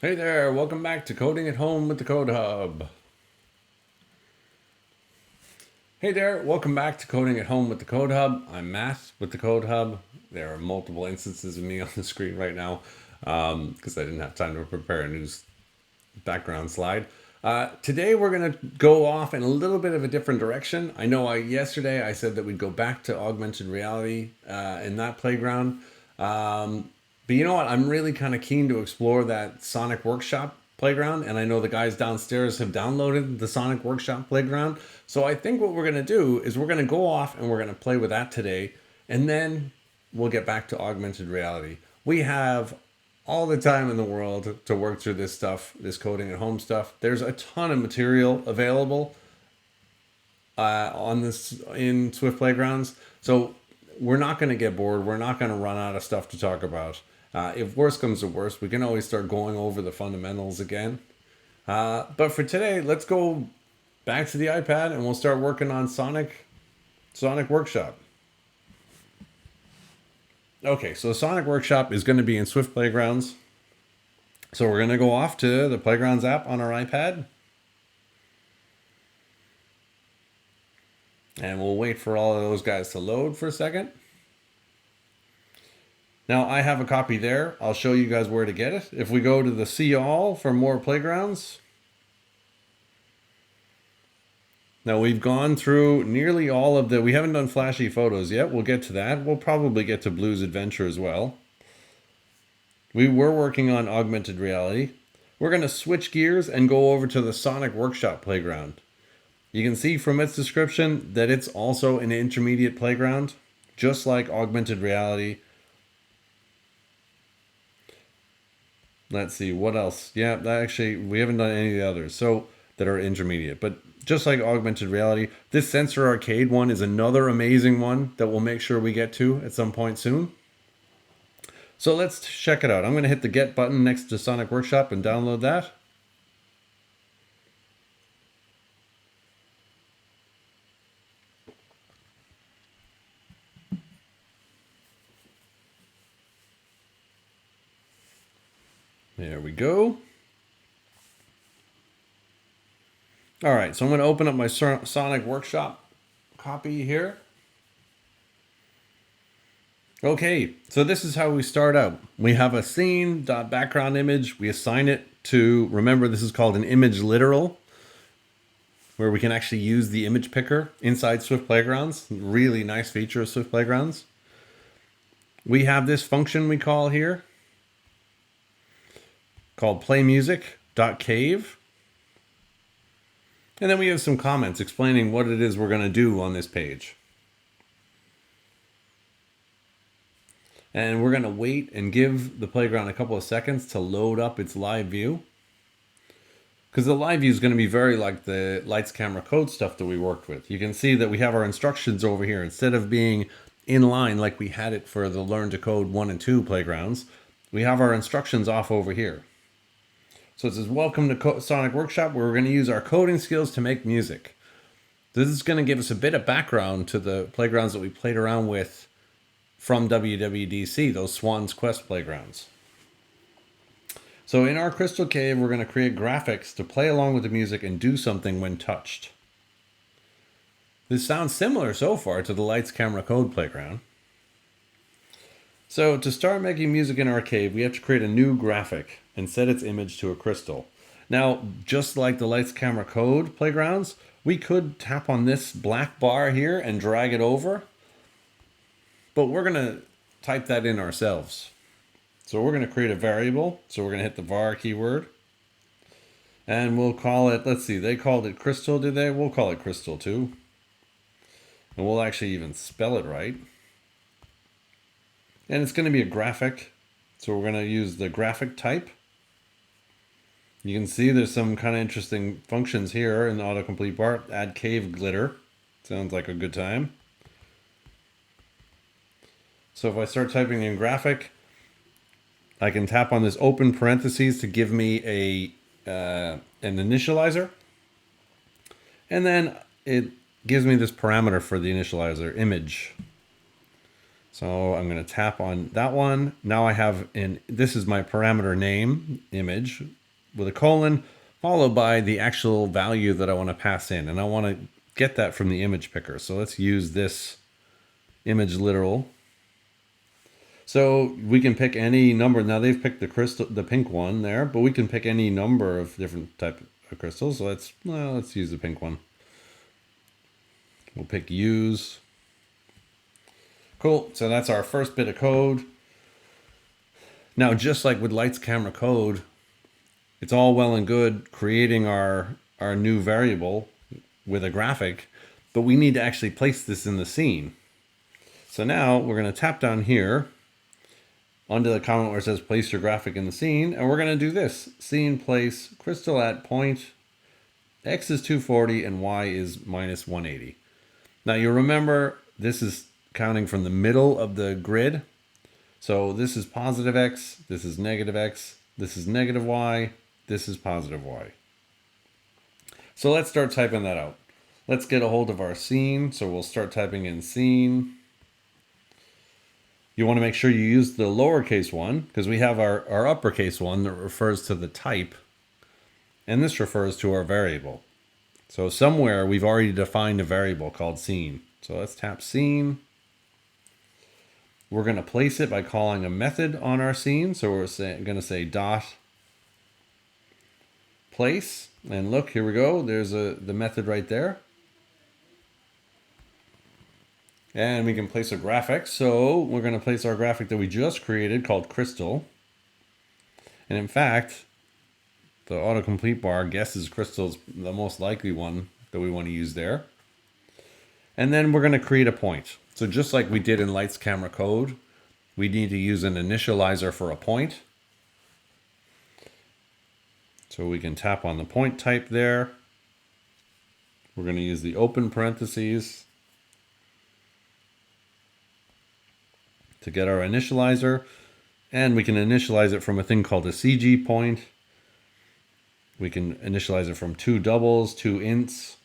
Hey there, welcome back to Coding at Home with the Code Hub. Hey there, welcome back to Coding at Home with the Code Hub. I'm Matt with the Code Hub. There are multiple instances of me on the screen right now because I didn't have time to prepare a new background slide. Today we're going to go off in a little bit of a different direction. I know yesterday I said that we'd go back to augmented reality in that playground. But you know what? I'm really kind of keen to explore that Sonic Workshop playground, and I know the guys downstairs have downloaded the Sonic Workshop playground. So I think what we're going to do is we're going to go off and we're going to play with that today, and then we'll get back to augmented reality. We have all the time in the world to work through this stuff, this coding at home stuff. There's a ton of material available on this in Swift Playgrounds. So we're not going to get bored. We're not going to run out of stuff to talk about. If worse comes to worse, we can always start going over the fundamentals again. But for today, let's go back to the iPad and we'll start working on Sonic Workshop. Okay, so Sonic Workshop is going to be in Swift Playgrounds. So we're going to go off to the Playgrounds app on our iPad. And we'll wait for all of those guys to load for a second. Now I have a copy there. I'll show you guys where to get it. If we go to the See All for more playgrounds. Now we've gone through nearly all of we haven't done flashy photos yet. We'll get to that. We'll probably get to Blue's Adventure as well. We were working on augmented reality. We're going to switch gears and go over to the Sonic Workshop playground. You can see from its description that it's also an intermediate playground, just like augmented reality. Let's see, what else? Yeah, actually, we haven't done any of the others so that are intermediate. But just like augmented reality, this Sensor Arcade one is another amazing one that we'll make sure we get to at some point soon. So let's check it out. I'm going to hit the Get button next to Sonic Workshop and download that. There we go. All right, so I'm going to open up my Sonic Workshop copy here. Okay, so this is how we start out. We have a scene.background image. We assign it to, remember this is called an image literal, where we can actually use the image picker inside Swift Playgrounds. Really nice feature of Swift Playgrounds. We have this function we call here called playmusic.cave. And then we have some comments explaining what it is we're going to do on this page. And we're going to wait and give the playground a couple of seconds to load up its live view. Because the live view is going to be very like the lights, camera, code stuff that we worked with. You can see that we have our instructions over here. Instead of being in line like we had it for the Learn to Code 1 and 2 playgrounds, we have our instructions off over here. So it says, welcome to Sonic Workshop, where we're going to use our coding skills to make music. This is going to give us a bit of background to the playgrounds that we played around with from WWDC, those Swan's Quest playgrounds. So in our Crystal Cave, we're going to create graphics to play along with the music and do something when touched. This sounds similar so far to the Lights, Camera, Code playground. So to start making music in our cave, we have to create a new graphic and set its image to a crystal. Now, just like the Lights, Camera, Code playgrounds, we could tap on this black bar here and drag it over. But we're going to type that in ourselves. So we're going to create a variable. So we're going to hit the var keyword. And we'll call it, let's see, they called it crystal, did they? We'll call it crystal too. And we'll actually even spell it right. And it's going to be a graphic. So we're going to use the graphic type. You can see there's some kind of interesting functions here in the autocomplete bar. Add cave glitter. Sounds like a good time. So if I start typing in graphic, I can tap on this open parentheses to give me an initializer. And then it gives me this parameter for the initializer, image. So So I'm going to tap on that one. Now I have this is my parameter name image with a colon followed by the actual value that I want to pass in. And I want to get that from the image picker. So let's use this image literal. So we can pick any number. Now they've picked the pink one there, but we can pick any number of different type of crystals. So let's use the pink one. We'll pick use. Cool. So that's our first bit of code. Now, just like with lights, camera, code, it's all well and good creating our new variable with a graphic, but we need to actually place this in the scene. So now we're going to tap down here onto the comment where it says place your graphic in the scene, and we're going to do this. Scene place crystal at point X is 240 and Y is minus 180. Now you remember this is counting from the middle of the grid. So this is positive X, this is negative X, this is negative Y, this is positive Y. So let's start typing that out. Let's get a hold of our scene. So we'll start typing in scene. You want to make sure you use the lowercase one because we have our uppercase one that refers to the type. And this refers to our variable. So somewhere we've already defined a variable called scene. So let's tap scene. We're going to place it by calling a method on our scene. So we're going to say dot place. And look, here we go. There's the method right there. And we can place a graphic. So we're going to place our graphic that we just created called crystal. And in fact, the autocomplete bar guesses crystal's the most likely one that we want to use there. And then we're going to create a point. So just like we did in lights, camera, code, we need to use an initializer for a point. So we can tap on the point type there. We're going to use the open parentheses to get our initializer. And we can initialize it from a thing called a CG point. We can initialize it from 2 doubles, 2 ints.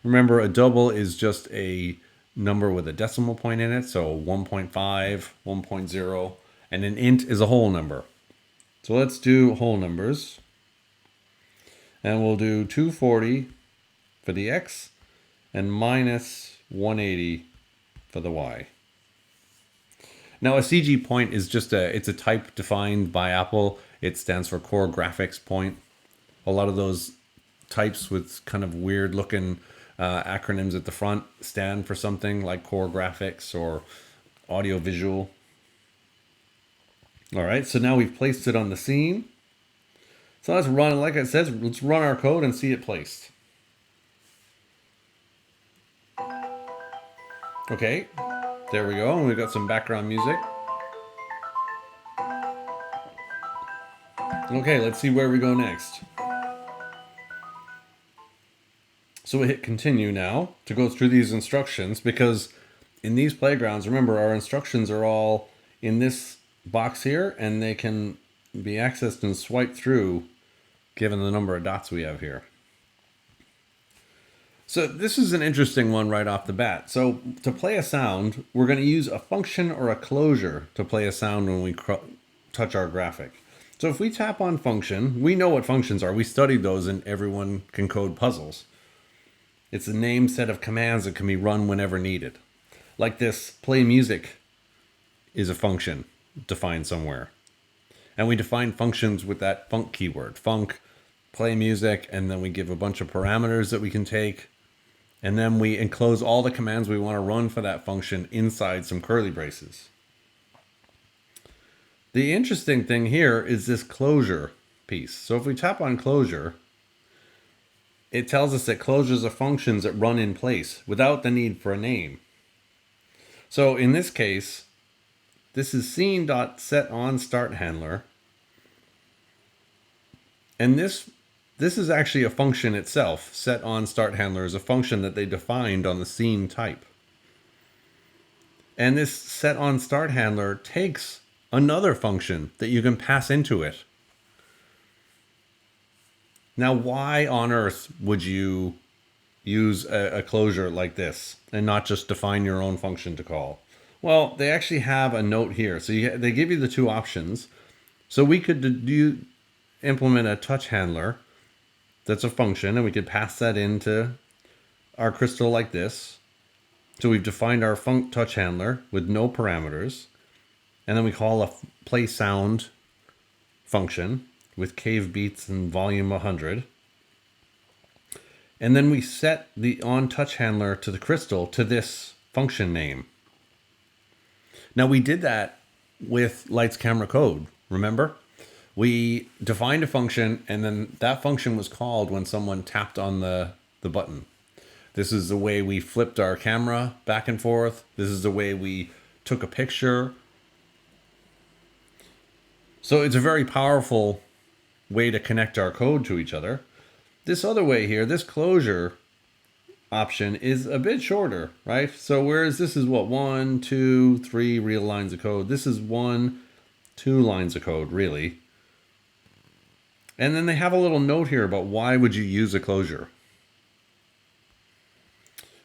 Remember, a double is just a number with a decimal point in it. So 1.5, 1.0, and an int is a whole number. So let's do whole numbers. And we'll do 240 for the X and minus 180 for the Y. Now a CG point is just it's a type defined by Apple. It stands for Core Graphics Point. A lot of those types with kind of weird looking acronyms at the front stand for something like Core Graphics or Audio Visual. All right, so now we've placed it on the scene. So let's run, like I said, let's run our code and see it placed. Okay, there we go, and we've got some background music. Okay, let's see where we go next. So we hit continue now to go through these instructions, because in these playgrounds, remember, our instructions are all in this box here, and they can be accessed and swiped through given the number of dots we have here. So this is an interesting one right off the bat. So to play a sound, we're going to use a function or a closure to play a sound when we touch our graphic. So if we tap on function, we know what functions are. We studied those in Everyone Can Code Puzzles. It's a named set of commands that can be run whenever needed. Like this, play music is a function defined somewhere. And we define functions with that func keyword. Func, play music, and then we give a bunch of parameters that we can take. And then we enclose all the commands we want to run for that function inside some curly braces. The interesting thing here is this closure piece. So if we tap on closure, it tells us that closures are functions that run in place without the need for a name. So in this case, this is scene.setOnStartHandler. And this is actually a function itself. SetOnStartHandler is a function that they defined on the scene type. And this setOnStartHandler takes another function that you can pass into it. Now, why on earth would you use a closure like this and not just define your own function to call? Well, they actually have a note here. So they give you the two options. So we could implement a touch handler that's a function, and we could pass that into our crystal like this. So we've defined our touch handler with no parameters, and then we call a play sound function with cave beats and volume 100. And then we set the on touch handler to the crystal to this function name. Now we did that with lights camera code, remember? We defined a function, and then that function was called when someone tapped on the button. This is the way we flipped our camera back and forth. This is the way we took a picture. So it's a very powerful way to connect our code to each other. This other way here, this closure option is a bit shorter, right? So whereas this is what, 1, 2, 3 real lines of code, this is 1, 2 lines of code, really. And then they have a little note here about why would you use a closure.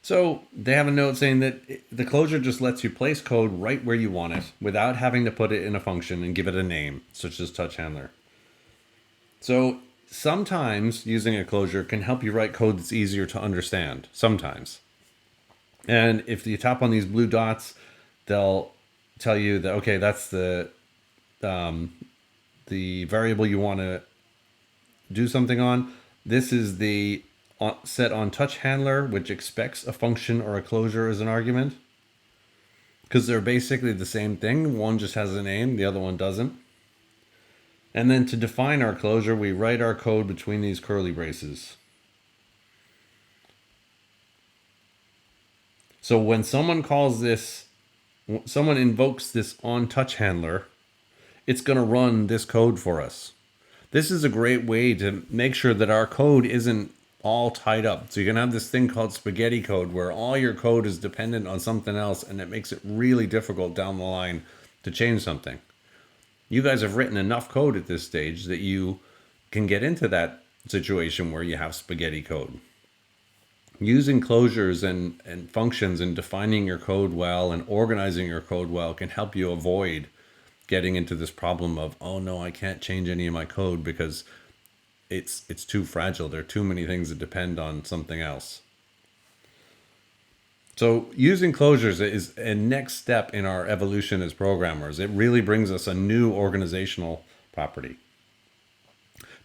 So they have a note saying that the closure just lets you place code right where you want it without having to put it in a function and give it a name, such as touch handler. So sometimes using a closure can help you write code that's easier to understand, sometimes. And if you tap on these blue dots, they'll tell you that, okay, that's the variable you want to do something on. This is the set on touch handler, which expects a function or a closure as an argument. Because they're basically the same thing. One just has a name, the other one doesn't. And then to define our closure, we write our code between these curly braces. So when someone invokes this on touch handler, it's going to run this code for us. This is a great way to make sure that our code isn't all tied up. So you can have this thing called spaghetti code where all your code is dependent on something else, and it makes it really difficult down the line to change something. You guys have written enough code at this stage that you can get into that situation where you have spaghetti code. Using closures and functions and defining your code well and organizing your code well can help you avoid getting into this problem of, oh no, I can't change any of my code because it's too fragile. There are too many things that depend on something else. So using closures is a next step in our evolution as programmers. It really brings us a new organizational property.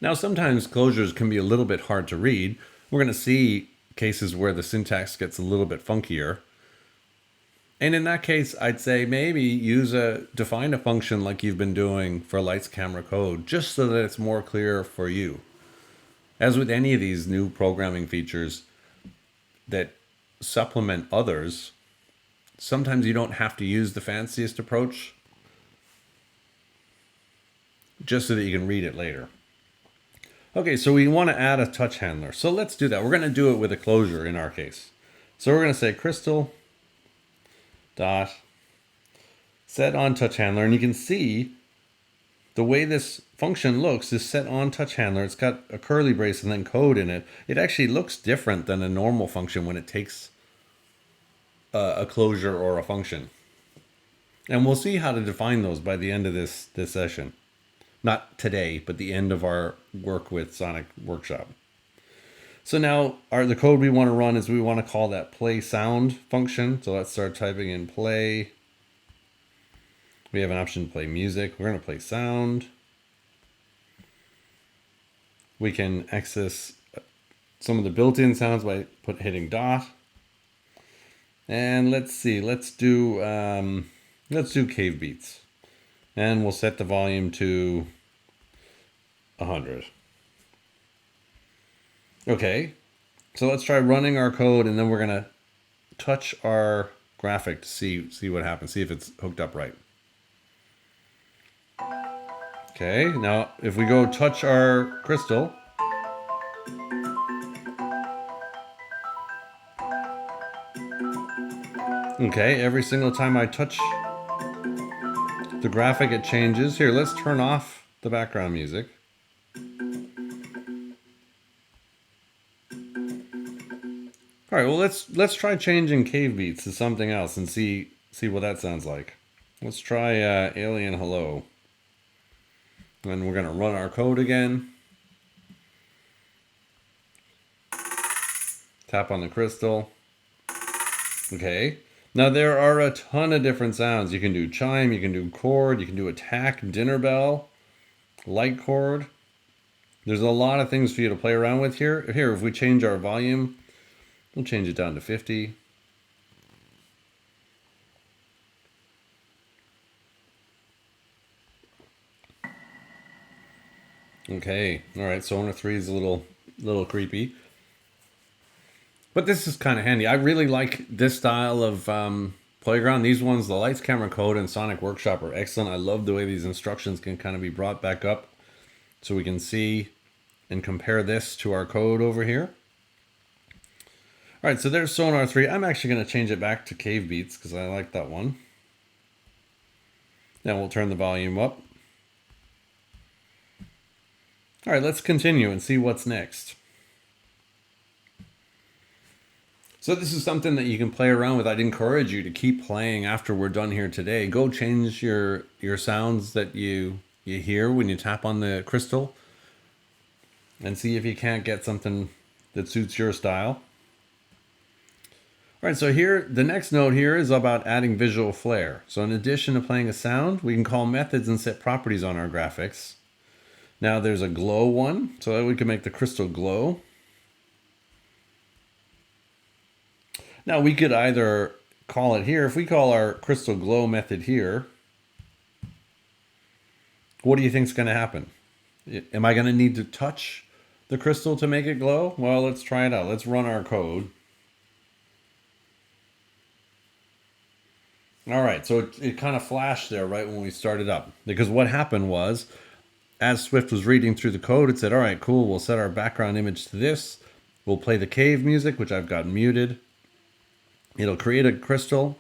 Now, sometimes closures can be a little bit hard to read. We're going to see cases where the syntax gets a little bit funkier. And in that case, I'd say maybe define a function like you've been doing for lights camera code, just so that it's more clear for you. As with any of these new programming features that supplement others, sometimes you don't have to use the fanciest approach, just so that you can read it later. Okay, so we want to add a touch handler. So let's do that. We're going to do it with a closure in our case. So we're going to say crystal dot set on touch handler, and you can see the way this function looks is set on touch handler. It's got a curly brace and then code in it. It actually looks different than a normal function when it takes a closure or a function. And we'll see how to define those by the end of this session. Not today, but the end of our work with Sonic Workshop. So now the code we want to run is we want to call that play sound function. So let's start typing in play. We have an option to play music. We're going to play sound. We can access some of the built-in sounds by hitting dot. And let's see. Let's do cave beats, and we'll set the volume to 100. Okay, so let's try running our code, and then we're gonna touch our graphic to see what happens. See if it's hooked up right. Okay, now if we go touch our crystal, okay, every single time I touch the graphic, it changes. Here, let's turn off the background music. All right, well, let's try changing cave beats to something else and see See what that sounds like. Let's try Alien Hello. Then we're going to run our code again. Tap on the crystal. Okay. Now there are a ton of different sounds. You can do chime, you can do chord, you can do attack, dinner bell, light chord. There's a lot of things for you to play around with here. Here, if we change our volume, we'll change it down to 50. Okay, all right, so Owner 3 is a little creepy. But this is kind of handy. I really like this style of playground. These ones, the Lights, Camera, Code, and Sonic Workshop are excellent. I love the way these instructions can kind of be brought back up so we can see and compare this to our code over here. All right, so there's Sonar 3. I'm actually going to change it back to Cave Beats because I like that one. Then we'll turn the volume up. All right, let's continue and see what's next. So this is something that you can play around with. I'd encourage you to keep playing after we're done here today. Go change your sounds that you hear when you tap on the crystal and see if you can't get something that suits your style. All right, so here, the next note here is about adding visual flair. So in addition to playing a sound, we can call methods and set properties on our graphics. Now there's a glow one, so that we can make the crystal glow. Now we could either call it here, if we call our crystal glow method here, what do you think is going to happen? Am I going to need to touch the crystal to make it glow? Well, let's try it out. Let's run our code. All right, so it kind of flashed there right when we started up. Because what happened was, as Swift was reading through the code, it said, all right, cool, we'll set our background image to this. We'll play the cave music, which I've got muted. It'll create a crystal.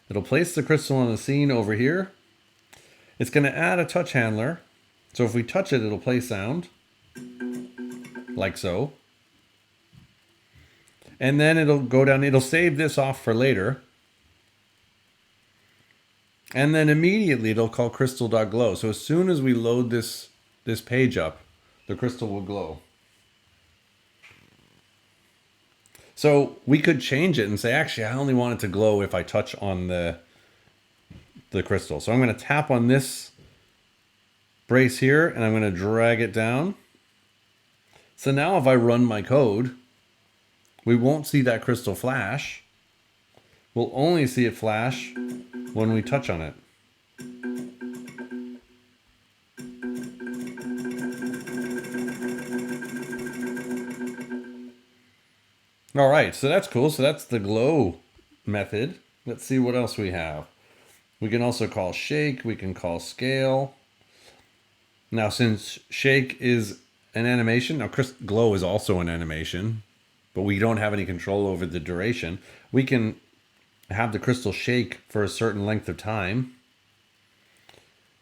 It'll place the crystal on the scene over here. It's going to add a touch handler. So if we touch it, it'll play sound. Like so. And then it'll go down. It'll save this off for later. And then immediately it'll call crystal.glow. So as soon as we load this page up, the crystal will glow. So we could change it and say, actually, I only want it to glow if I touch on the crystal. So I'm going to tap on this brace here, and I'm going to drag it down. So now if I run my code, we won't see that crystal flash. We'll only see it flash when we touch on it. All right, so that's cool. So that's the glow method. Let's see what else we have. We can also call shake. We can call scale. Now, since shake is an animation, now glow is also an animation, but we don't have any control over the duration. We can have the crystal shake for a certain length of time.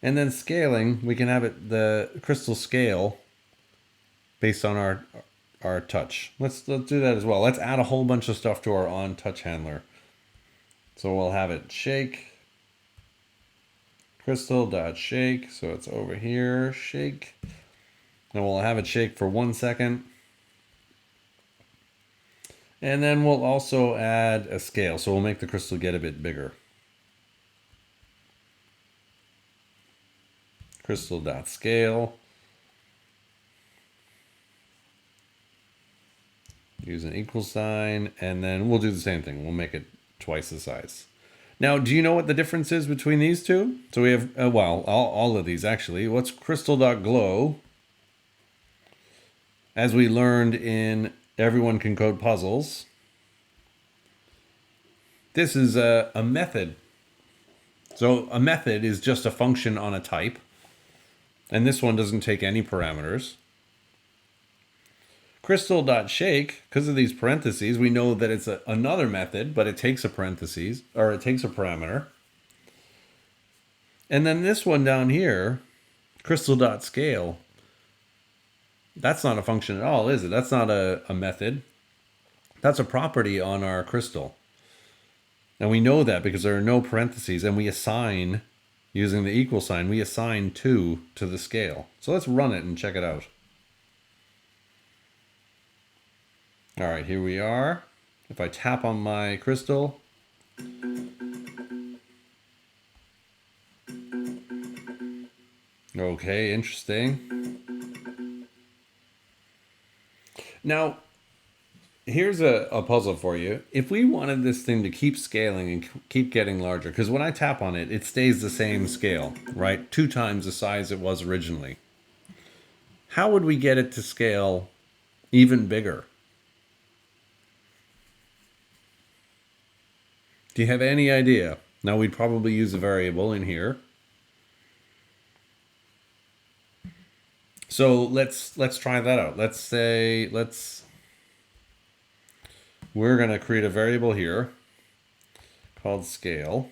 And then scaling, we can have it the crystal scale based on our touch. Let's do that as well. Let's add a whole bunch of stuff to our on touch handler. So we'll have it shake, crystal.shake. So it's over here, shake. And we'll have it shake for 1 second. And then we'll also add a scale. So we'll make the crystal get a bit bigger. Crystal.scale. Use an equal sign, and then we'll do the same thing. We'll make it twice the size. Now, do you know what the difference is between these two? So we have, well, all of these actually. What's crystal.glow? As we learned in Everyone Can Code Puzzles, this is a method. So a method is just a function on a type, and this one doesn't take any parameters. Crystal.shake, because of these parentheses, we know that it's another method, but it takes a parentheses, or it takes a parameter. And then this one down here, crystal.scale, that's not a function at all, is it? That's not a method. That's a property on our crystal. And we know that because there are no parentheses, and we assign, using the equal sign, we assign 2 to the scale. So let's run it and check it out. All right, here we are. If I tap on my crystal, okay, interesting. Now, here's a puzzle for you. If we wanted this thing to keep scaling and keep getting larger, because when I tap on it, it stays the same scale, right? 2 times the size it was originally. How would we get it to scale even bigger? Do you have any idea? Now, we'd probably use a variable in here. So let's try that out. We're going to create a variable here called scale,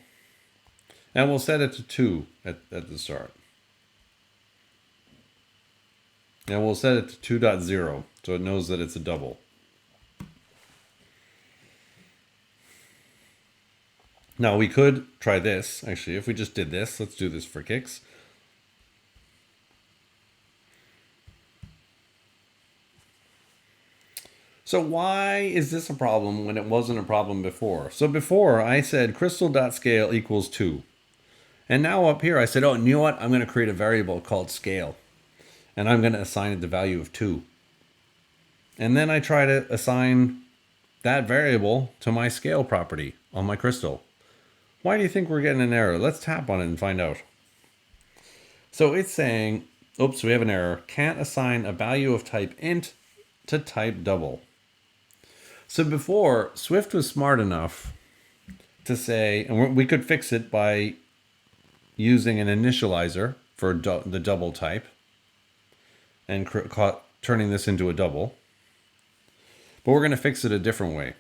and we'll set it to 2 at the start. And we'll set it to 2.0 so it knows that it's a double. Now we could try this. Actually, if we just did this, let's do this for kicks. So why is this a problem when it wasn't a problem before? So before I said crystal.scale equals 2. And now up here I said, oh, and you know what? I'm going to create a variable called scale. And I'm going to assign it the value of 2. And then I try to assign that variable to my scale property on my crystal. Why do you think we're getting an error? Let's tap on it and find out. So it's saying, oops, we have an error. Can't assign a value of type int to type double. So before, Swift was smart enough to say, and we could fix it by using an initializer for the double type and turning this into a double. But we're going to fix it a different way.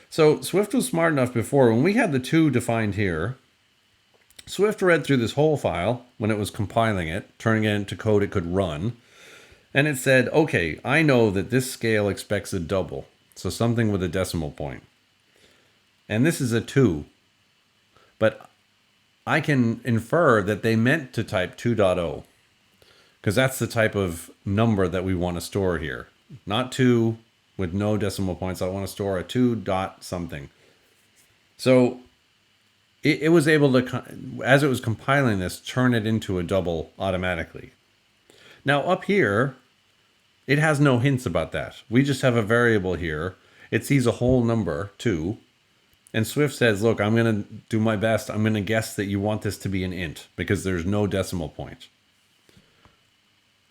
So Swift was smart enough before, when we had the 2 defined here, Swift read through this whole file when it was compiling it, turning it into code it could run. And it said, okay, I know that this scale expects a double. So something with a decimal point. And this is a 2. But I can infer that they meant to type 2.0. Because that's the type of number that we want to store here. Not 2 with no decimal points. I want to store a 2 dot something. So it was able to, as it was compiling this, turn it into a double automatically. Now up here, it has no hints about that. We just have a variable here. It sees a whole number, 2. And Swift says, look, I'm going to do my best. I'm going to guess that you want this to be an int because there's no decimal point.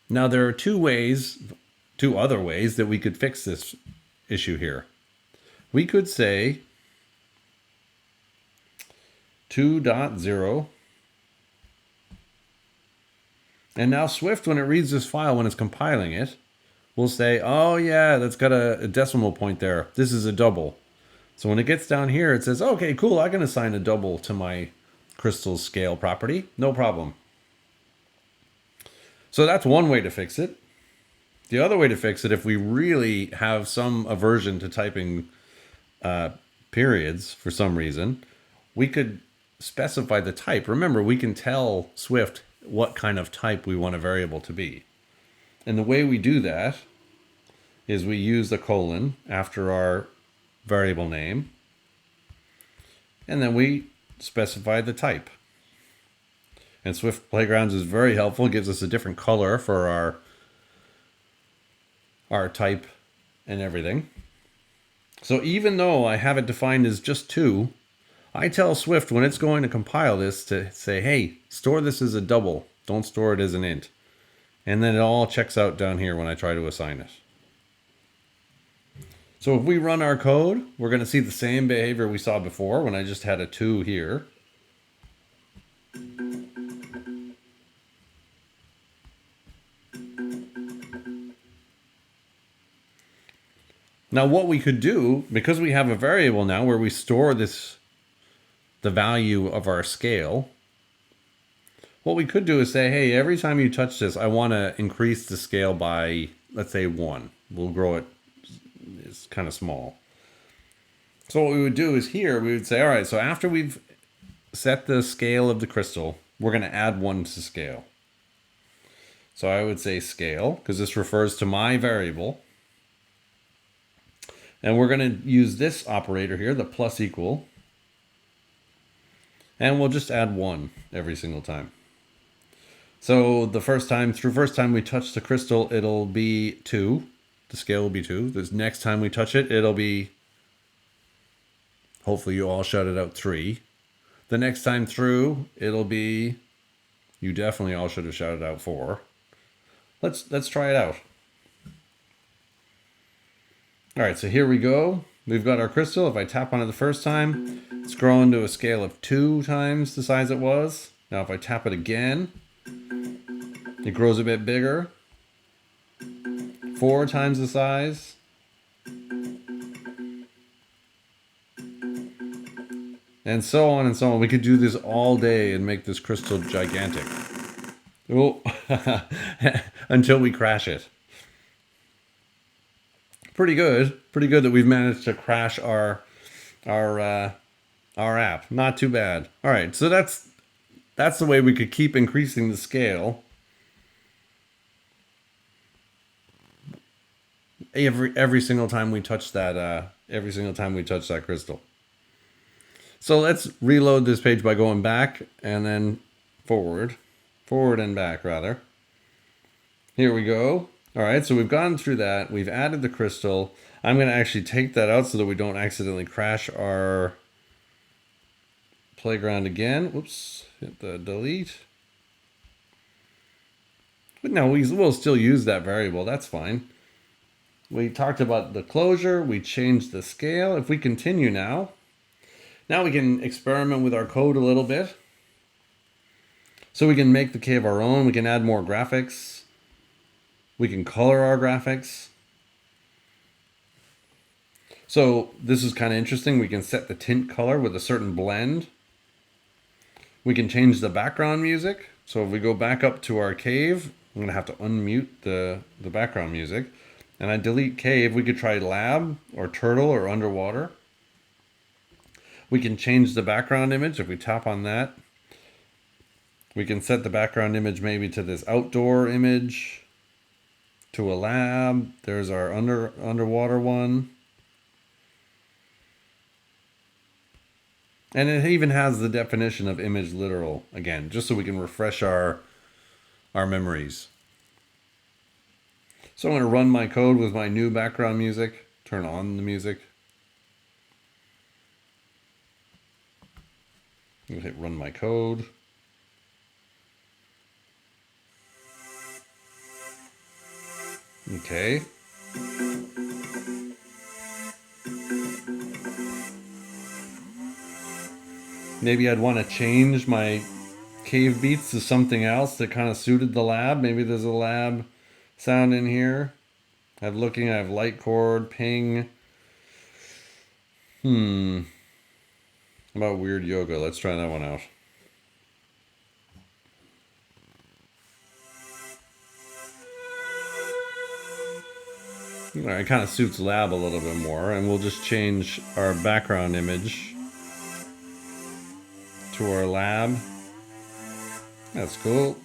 Now there are 2 other ways that we could fix this issue here. We could say 2.0. And now Swift, when it reads this file, when it's compiling it, will say, oh yeah, that's got a decimal point there. This is a double. So when it gets down here, it says, okay, cool, I can assign a double to my crystal scale property. No problem. So that's one way to fix it. The other way to fix it, if we really have some aversion to typing periods for some reason, we could specify the type. Remember, we can tell Swift what kind of type we want a variable to be. And the way we do that is we use the colon after our variable name, and then we specify the type. And Swift Playgrounds is very helpful. It gives us a different color for our type and everything. So even though I have it defined as just 2, I tell Swift when it's going to compile this to say, hey, store this as a double. Don't store it as an int. And then it all checks out down here when I try to assign it. So if we run our code, we're going to see the same behavior we saw before when I just had a 2 here. Now what we could do, because we have a variable now where we store the value of our scale, what we could do is say, hey, every time you touch this, I want to increase the scale by, let's say 1. We'll grow it, it's kind of small. So what we would do is here, we would say, all right, so after we've set the scale of the crystal, we're going to add 1 to scale. So I would say scale, because this refers to my variable. And we're going to use this operator here, the plus equal. And we'll just add 1 every single time. So the first time we touch the crystal, it'll be 2. The scale will be 2. The next time we touch it, it'll be, hopefully you all shouted out 3. The next time through, it'll be, you definitely all should have shouted out 4. Let's try it out. All right, so here we go. We've got our crystal. If I tap on it the first time, it's growing to a scale of 2 times the size it was. Now if I tap it again, it grows a bit bigger. 4 times the size. And so on and so on. We could do this all day and make this crystal gigantic. Oh, until we crash it. Pretty good that we've managed to crash our app. Not too bad. All right, so that's the way we could keep increasing the scale. Every single time we touch that crystal. So let's reload this page by going back and then forward and back rather. Here we go. All right, so we've gone through that. We've added the crystal. I'm going to actually take that out so that we don't accidentally crash our playground again. Whoops, hit the delete. But no, we'll still use that variable. That's fine. We talked about the closure. We changed the scale. If we continue now we can experiment with our code a little bit. So we can make the cave our own. We can add more graphics. We can color our graphics. So this is kind of interesting. We can set the tint color with a certain blend. We can change the background music. So if we go back up to our cave, I'm going to have to unmute the background music. And I delete cave. We could try lab or turtle or underwater. We can change the background image if we tap on that. We can set the background image maybe to this outdoor image, to a lab. There's our underwater one. And it even has the definition of image literal again, just so we can refresh our memories. So I'm going to run my code with my new background music, turn on the music. I'm going to hit run my code. Okay. Maybe I'd want to change my cave beats to something else that kind of suited the lab. Maybe there's a lab sound in here. I have light chord, ping. How about weird yoga? Let's try that one out. All right, it kind of suits lab a little bit more, and we'll just change our background image to our lab. That's cool.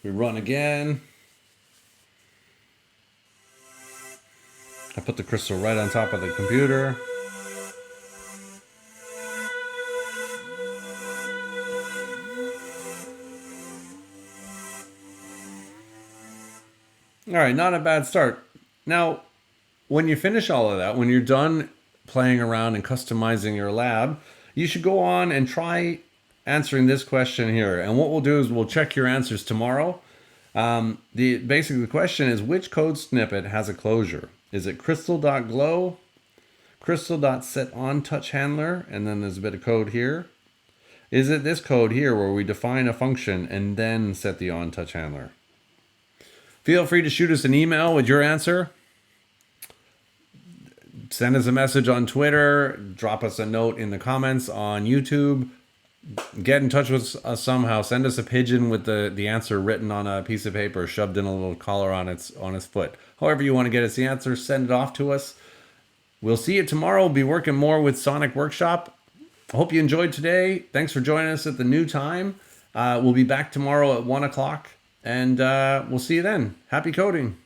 We run again. I put the crystal right on top of the computer. All right, not a bad start. Now, when you finish all of that, when you're done playing around and customizing your lab, you should go on and try answering this question here. And what we'll do is we'll check your answers tomorrow. Basically the question is, which code snippet has a closure? Is it crystal.glow, crystal.setOnTouchHandler, and then there's a bit of code here? Is it this code here where we define a function and then set the onTouchHandler? Feel free to shoot us an email with your answer. Send us a message on Twitter. Drop us a note in the comments on YouTube. Get in touch with us somehow. Send us a pigeon with the answer written on a piece of paper, shoved in a little collar on its foot. However you want to get us the answer, send it off to us. We'll see you tomorrow. We'll be working more with Sonic Workshop. I hope you enjoyed today. Thanks for joining us at the new time. We'll be back tomorrow at 1 o'clock, and we'll see you then. Happy coding.